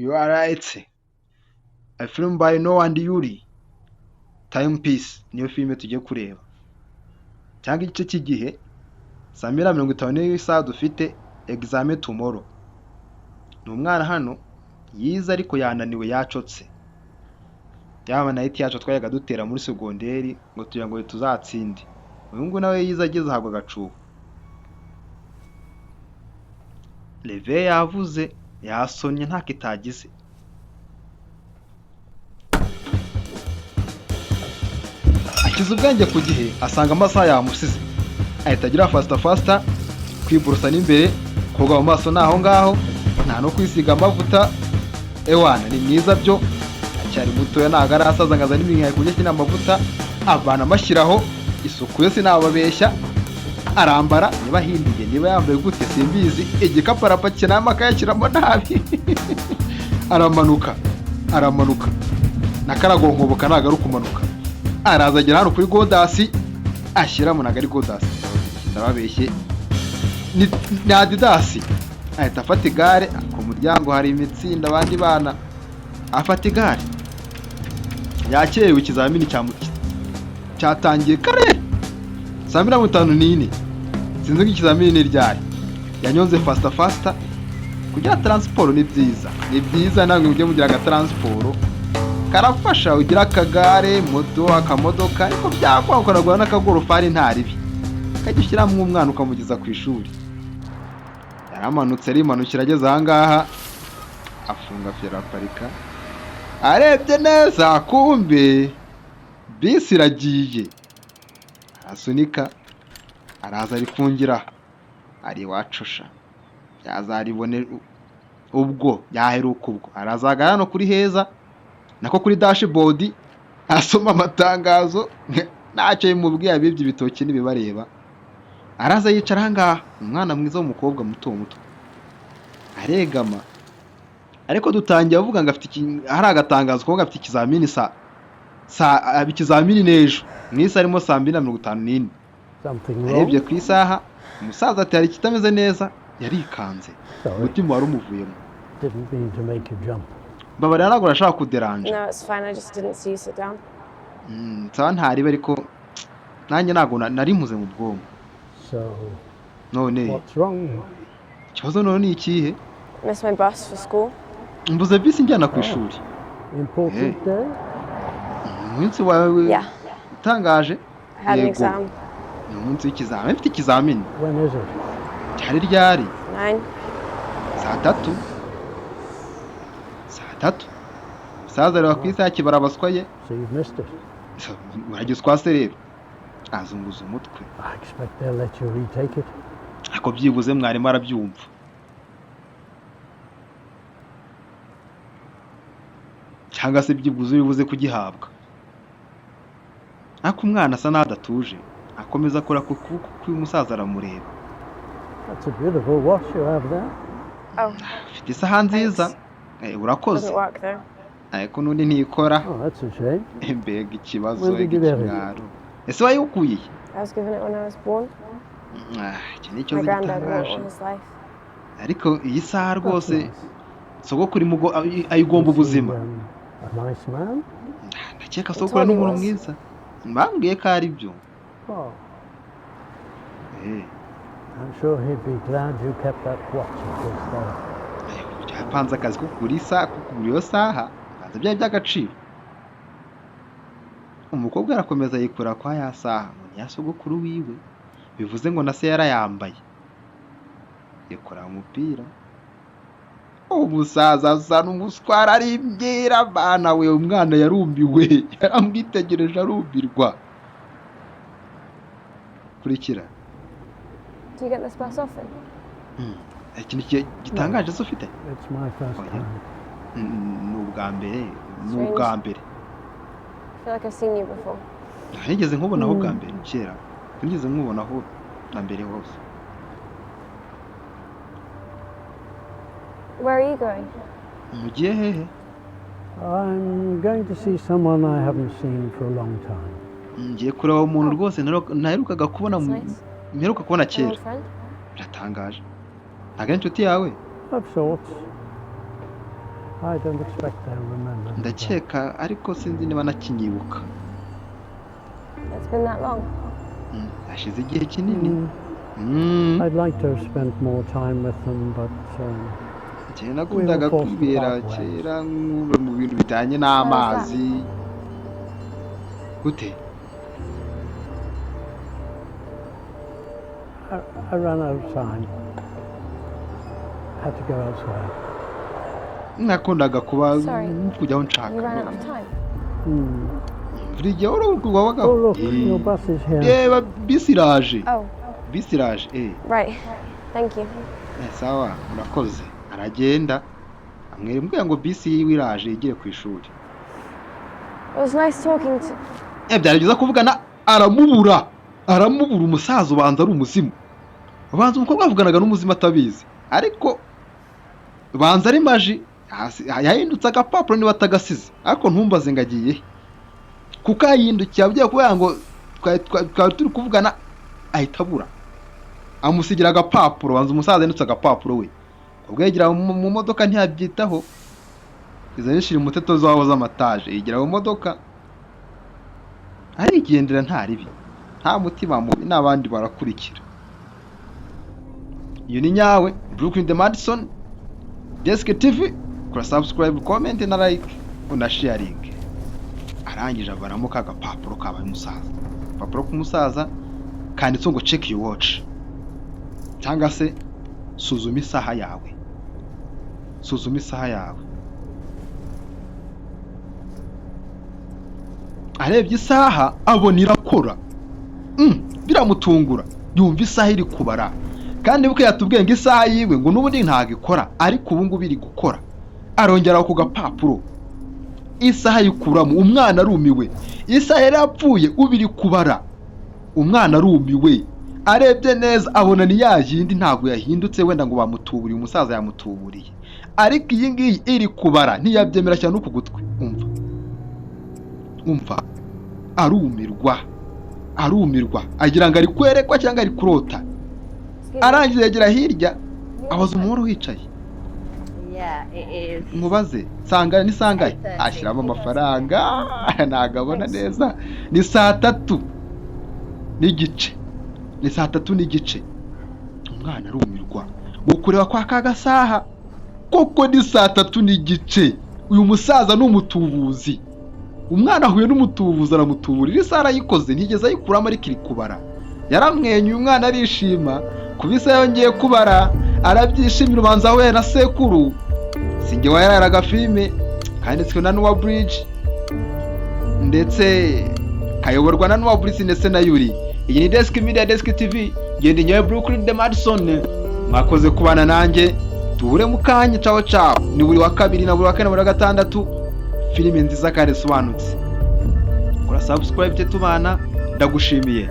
arrete, a film by Noah and Yuri, Timepiece niyo filime tugiye kureba, cyangwa igice cy'igihe saa 2:50 y'isaha dufite examen tomorrow. Ni umwana hano yize ariko yananiwe yacotse, yaba na yacu twayaga dutera muri segonderi ngo tugira ngo tuzatsinde. Uyu nguyu nawe yize ageze ahagwa agacuho. Leve yavuze yasomye nta kitagize. Akiza ubwenge ku gihe asanga amasaha yamusize, ahita agira fasta kwiborosa n'imbere, koga mu maso naho ngaho, nta no kwisiga amavuta. Ewana ni mwiza byo, acyari mutoya ntago arasaza ngaza n'iminkaya kujya kina amavuta, abana amashyiraho isuku yose nababeshya. Arambara niba hindiye niba yambaye gute simbizi, igikapu arapakira amakaye akiramo nabi. aramanuka nakaragonkoboka ntago ari kumanuka, araza agera hano kuri D.E.S.C ashyiramo ntago ari D.E.S.C, ndababeshye ni D.E.S.C. ahita afata igare, ku muryango hari imitsinda abandi bana, afata igare yakerewe. Ikizamini cyatangiye kare saa 2:54, sinzi ko ikizamini ni ryari. Yanyonze fasta kugira transport ni byiza namwe mujye mugira aga transport karafasha, ugira akagare, moto, akamodoka, ariko byakwakora n'akagorofari ntaribi kagishyiramo umwana ukamugeza ku ishuri. Yaramanutse arimanukira ageze aha ngaha, afunga feraparika, arebye neza kumbe bisi iragiye, arasunika araza arifungira, ari wacusha yazaribone ubwo yaheruka. Ubwo arazaga hano kuri heza nako kuri dashboard asoma amatangazo, ntacyo yimubwiye abibye ibitoki nibibareba. Araza yicara aha ngaha, umwana mwiza w'umukobwa muto aregama, ariko dutangiye avuga ngo afite hari agatangazo ko gafite ikizamini ikizamini n'ejo mwisi arimo saa 2:54. Arebye ku isaha, umusaza ati hari kitameze neza, yarikanze, umutima wari umuvuyemo. Babari ntabwo arashaka kuderanje. No, it's fine. I just didn't see you sit down. Nsaba ntaribe, ariko nanjye ntabwo nari mpuze mu bwonko. None What's wrong? ikibazo none ni ikihe? Missed my bus for school. Mbuze bisi njyana ku ishuri. Important day? Umunsi wawe utangaje. I had an exam. Ni umunsi w'ikizamini. Mfite ikizamini. When is it? Cyari ryari? 9. Saa 3. Saza rero ku itakibara abaswaye. So you've missed it. Urageze kwa serebe. Azunguza umutwe. I expect they'll let you retake it. Ako byibuze mwarimu arabyumva. Cyangwa se byibuze bibuze kugihabwa. Ako umwana asa n'adatuje, akomeza akora ku umusaza aramureba. That's a beautiful watch you have there. Oh. Afite isaha nziza. Urakoze. Doesn't work though. Ariko nundi ntikora. Oh, that's a shame. Mbega ikibazo When did you get it? cy'ikimwaro. Ese wayikuye? I was given it when I was born. Iki ni cyo My granddad wore it gitangaje. all his life. Ariko iyi saha That's rwose nice. sogokuru ayigomba ubuzima. A nice man? Ndakeka sogokuru ni umuntu mwiza. Mbambwiye ko ari byo. Oh, Eh, I'm sure he'd be glad you kept that watch of his there. yapanze akazi ko kugura isaha, kugura iyo saha, banza byari by'agaciro. Umukobwa arakomeza yikura kwa ya saha, ngo ya sogokuru wiwe, bivuze ngo na se yarayambaye. Yikora umupira. Umusaza asa n'umuswara arimbwira, bana we umwana yarumbiwe, yaramwitegereje arumbirwa. Kurikira. Do you get this bus often? Ikintu gitangaje se ufite? It's my first time. Ni ubwa mbere. I feel like I've seen you before. Nigeze nkubonaho bwa mbere kera. Nigeze nkubonaho na mbere hose. Where are you going? Mugiye hehe? I'm going to see someone I haven't seen for a long time. Ngiye kureba umuntu rwose naherukaga kubona That's nice. mperuka kubona An kera. old friend? Biratangaje. Ntago ari inshuti yawe? Of sorts. I don't expect they'll remember. ndakeka ariko sinzi niba nakinyibuka. It's been that long. Hashize igihe kinini. I'd like to have spent more time with them, but Njye nakundaga kwibera kera mu bintu bijyanye n'amazi. Gute? I ran out of time. Had to go elsewhere. Nakundaga kuba Sorry. kujyaho You nshaka. ran out of time. Buri gihe wabaga. Oh, look, your bus is here. Reba bisi iraje. Oh, Bisi iraje. right. Thank you. Sawa murakoze. Aragenda. Amwembwira ngo bisi yiwe iraje igiye ku ishuri. It was nice talking to... Byari byiza kuvugana aramubura umusaza ubanza ari umuzimu. Ubanza umukobwa avuganaga n'umuzimu atabizi. Ariko banza ari maji yahindutse agapapuro niba atagasize. Ariko ntumbaze ngo agiye. Kuko yahindukiye agiye kuvuga ngo twari turi kuvugana ahita abura. Amusigira agapapuro banza umusaza yahindutse agapapuro we. Ubwo yegera mu modoka ntiyabyitaho. Izo nishira umuteto zawo z'amataje yegera mu modoka. Arigendera nta ribi. Nta mutima mubi n'abandi barakurikira. Iyo ni nyawe Brooklyn the Madison D.E.S.C TV. Kora subscribe, comment na like una sharing. Arangije avaramo ka gapapuro kabaye umusaza. Papuro k'umusaza kanditse ngo check your watch. Cyangwa se suzuma isaha yawe. Suzuma isaha yawe. Arebye isaha abona irakora. Biramutungura. Yumva isaha iri kubara. Kandi buke yatubwiye ngo isaha yiwe ngo n'ubundi ntago ikora ariko ubu ngubu iri gukora. Arongera ku gapapuro. Isaha yikuramo umwana arumiwe. Isaha yari yapfuye ubiri kubara. Umwana arumiwe. Arebye neza abona ni yindi ntago yahindutse wenda ngo bamutuburiye umusaza yamutuburiye. Ariko iyi ngiyi iri kubara ntiyabyemera cyane uku gutwi. Umva. Arumirwa. Agira ngo ari kwerekwa cyangwa ari kurota. Arangiza yegera hirya abaza umuntu wicaye. Yeah, it is. Mubaze sanga ni sangaye ashyiramo amafaranga nagabona neza ni saa 3 n'igice. Ni saa 3 n'igice. Umwana arumirwa ukureba kwa kagasaha koko ni saa 3 n'igice. Uyu musaza n'umutubuzi. Umwana ahuye n'umutubuzi aramutuburira isaha arayikoze ntigeze ayikuramo ariko iri kubara. Yaramwenyuye umwana arishima kubisa yongeye kubara arabyishimira ubanza we na sekuru. Singe wayaraga filme kanditswe na Noah Bridge ndetse kayoborwa na Noah Bridge ndetse na Yuri. Iyi ni D.E.S.C Media D.E.S.C TV ngende nyawe Brooklyn the Madison. Mwakoze kubana nanjye tuhure mu kanya ciao. Ni buri wa kabiri na buri wa kane na buri wa gatandatu filime nziza kandi sobanutse. Kora subscribe tubana ndagushimiye.